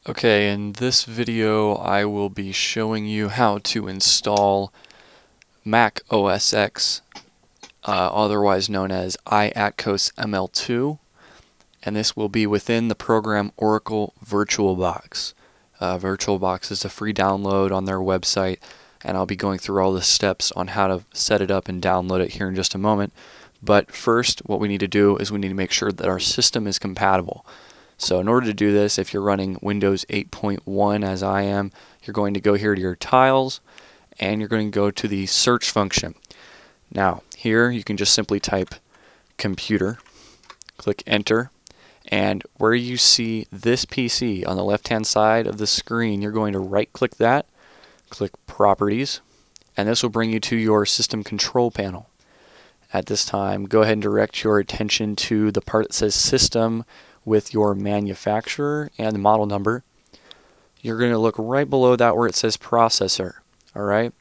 Okay, in this video I will be showing you how to install Mac OSX, otherwise known as iAtcos ML2, and this will be within the program Oracle VirtualBox. VirtualBox is a free download on their website, and I'll be going through all the steps on how to set it up and download it here in just a moment. But first, what we need to do is we need to make sure that our system is compatible. So in order to do this, if you're running Windows 8.1 as I am, you're going to go here to your tiles and you're going to go to the search function. Now here you can just simply type computer, click enter, and where you see this PC on the left hand side of the screen, you're going to right click that, click properties, and this will bring you to your system control panel. At this time, go ahead and direct your attention to the part that says system with your manufacturer and the model number. You're going to look right below that where it says processor. Alright?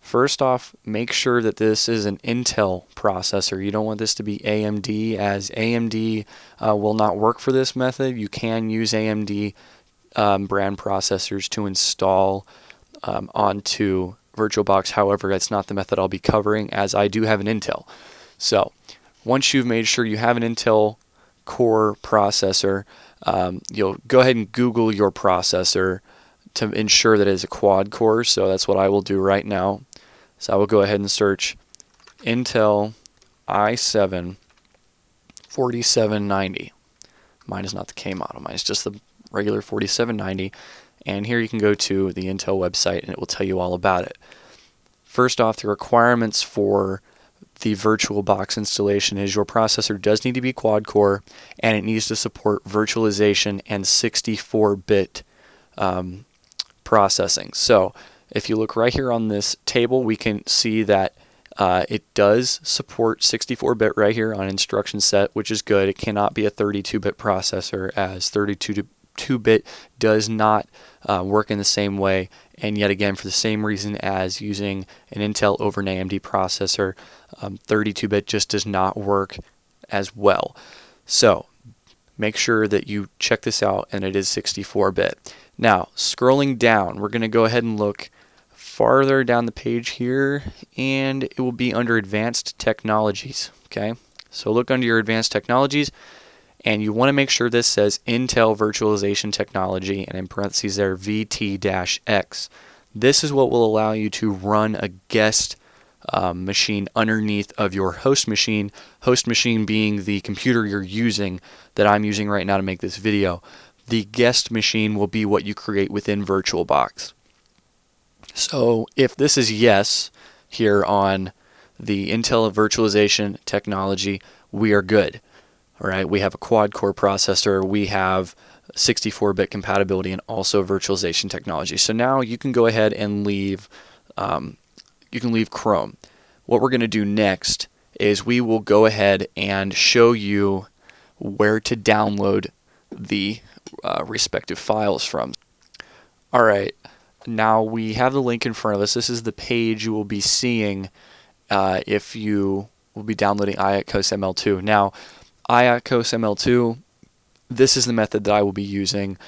First off, make sure that this is an Intel processor. You don't want this to be AMD, as AMD will not work for this method. You can use AMD brand processors to install onto VirtualBox. However, that's not the method I'll be covering, as I do have an Intel. So, once you've made sure you have an Intel Core processor, you'll go ahead and Google your processor to ensure that it is a quad core. So that's what I will do right now. So I will go ahead and search Intel i7 4790. Mine is not the K model, mine is just the regular 4790. And here you can go to the Intel website and it will tell you all about it. First off, the requirements for the VirtualBox installation is your processor does need to be quad core, and it needs to support virtualization and 64-bit processing. So if you look right here on this table, we can see that it does support 64-bit right here on instruction set, which is good. It cannot be a 32-bit processor, as 32-bit does not work in the same way, and yet again, for the same reason as using an Intel over an AMD processor, 32-bit just does not work as well. So make sure that you check this out, and it is 64-bit. Now, scrolling down, we're going to go ahead and look farther down the page here, and it will be under Advanced Technologies. Okay, so look under your Advanced Technologies, and you want to make sure this says Intel Virtualization Technology, and in parentheses there VT-X. This is what will allow you to run a guest machine underneath of your host machine being the computer you're using, that I'm using right now to make this video. The guest machine will be what you create within VirtualBox. So if this is yes here on the Intel Virtualization Technology, we are good. Alright, we have a quad core processor, we have 64-bit compatibility, and also virtualization technology. So now you can go ahead and leave Chrome. What we're going to do next is we will go ahead and show you where to download the respective files from. Alright, now we have the link in front of us. This is the page you will be seeing if you will be downloading iAtcos ML2. Now, iAtcos ML2, this is the method that I will be using.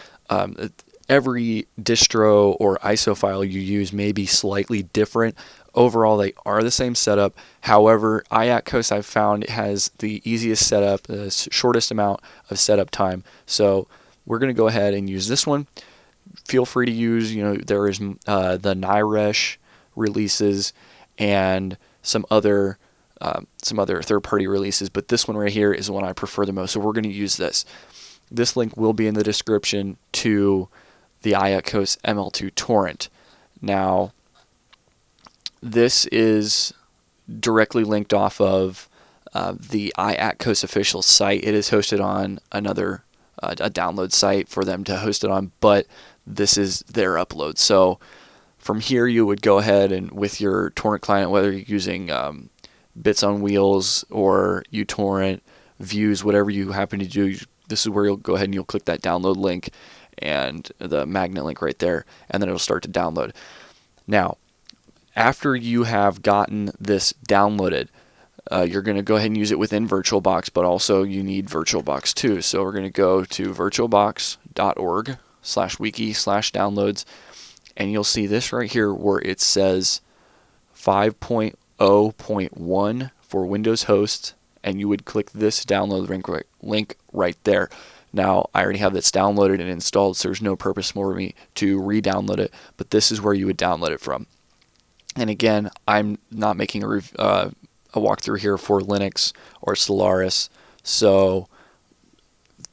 Every distro or ISO file you use may be slightly different. Overall, they are the same setup. However, iAtcos, I've found, has the easiest setup, the shortest amount of setup time. So we're going to go ahead and use this one. Feel free to use, there is the Niresh releases and some other third-party releases, but this one right here is the one I prefer the most, so we're going to use this. This link will be in the description to the iAtcos ML2 torrent. Now, this is directly linked off of the iAtcos official site. It is hosted on another a download site for them to host it on, but this is their upload. So from here, you would go ahead and with your torrent client, whether you're using Bits on Wheels or uTorrent, Views, whatever you happen to do, this is where you'll go ahead and you'll click that download link and the magnet link right there, and then it'll start to download. Now, after you have gotten this downloaded, you're going to go ahead and use it within VirtualBox, but also you need VirtualBox too. So we're going to go to virtualbox.org wiki/downloads, and you'll see this right here where it says 5.0.1 for Windows host, and you would click this download link right there. Now, I already have this downloaded and installed, so there's no purpose for me to re-download it, but this is where you would download it from. And again, I'm not making a walkthrough here for Linux or Solaris, so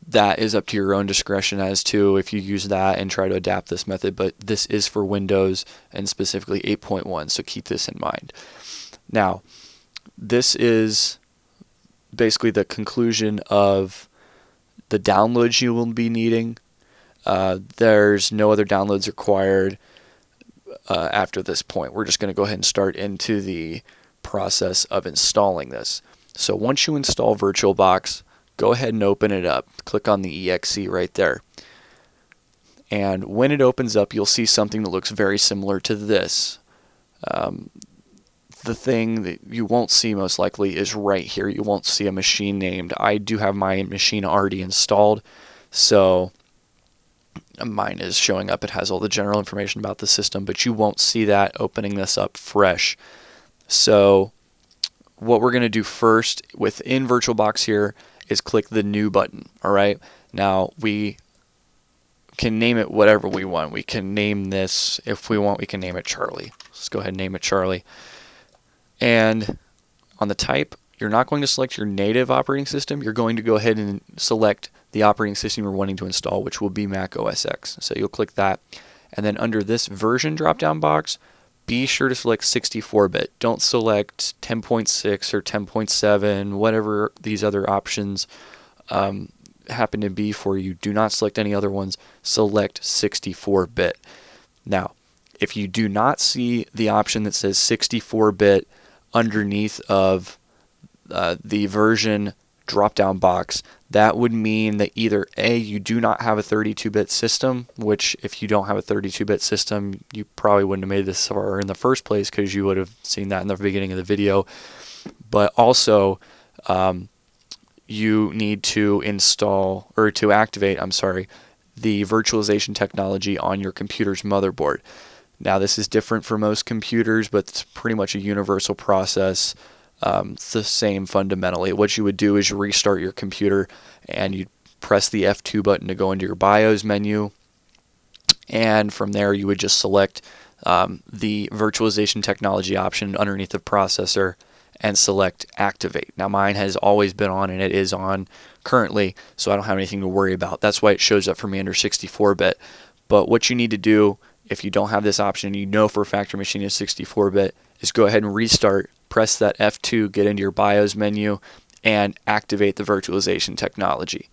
that is up to your own discretion as to if you use that and try to adapt this method, but this is for Windows and specifically 8.1, so keep this in mind. Now, this is basically the conclusion of the downloads you will be needing. There's no other downloads required after this point. We're just going to go ahead and start into the process of installing this. So once you install VirtualBox, go ahead and open it up. Click on the exe right there. And when it opens up, you'll see something that looks very similar to this. The thing that you won't see most likely is right here. You won't see a machine named. I do have my machine already installed, so mine is showing up. It has all the general information about the system, but you won't see that opening this up fresh. So what we're going to do first within VirtualBox here is click the new button. Alright, now we can name it whatever we want. We can name this, if we want, we can name it Charlie. Let's go ahead and name it Charlie. And on the type, you're not going to select your native operating system. You're going to go ahead and select the operating system you're wanting to install, which will be Mac OSX. So you'll click that. And then under this version drop-down box, be sure to select 64-bit. Don't select 10.6 or 10.7, whatever these other options happen to be for you. Do not select any other ones. Select 64-bit. Now, if you do not see the option that says 64-bit underneath of the version drop-down box, that would mean that either A, you do not have a 32-bit system, which if you don't have a 32-bit system, you probably wouldn't have made this far in the first place because you would have seen that in the beginning of the video. But also, you need to install, or to activate, the virtualization technology on your computer's motherboard. Now, this is different for most computers, but it's pretty much a universal process. It's the same fundamentally. What you would do is you restart your computer and you press the F2 button to go into your BIOS menu, and from there you would just select the virtualization technology option underneath the processor and select activate. Now, mine has always been on and it is on currently, so I don't have anything to worry about. That's why it shows up for me under 64-bit. But what you need to do if you don't have this option, you know for a fact your machine is 64-bit, is go ahead and restart, press that F2, get into your BIOS menu, and activate the virtualization technology.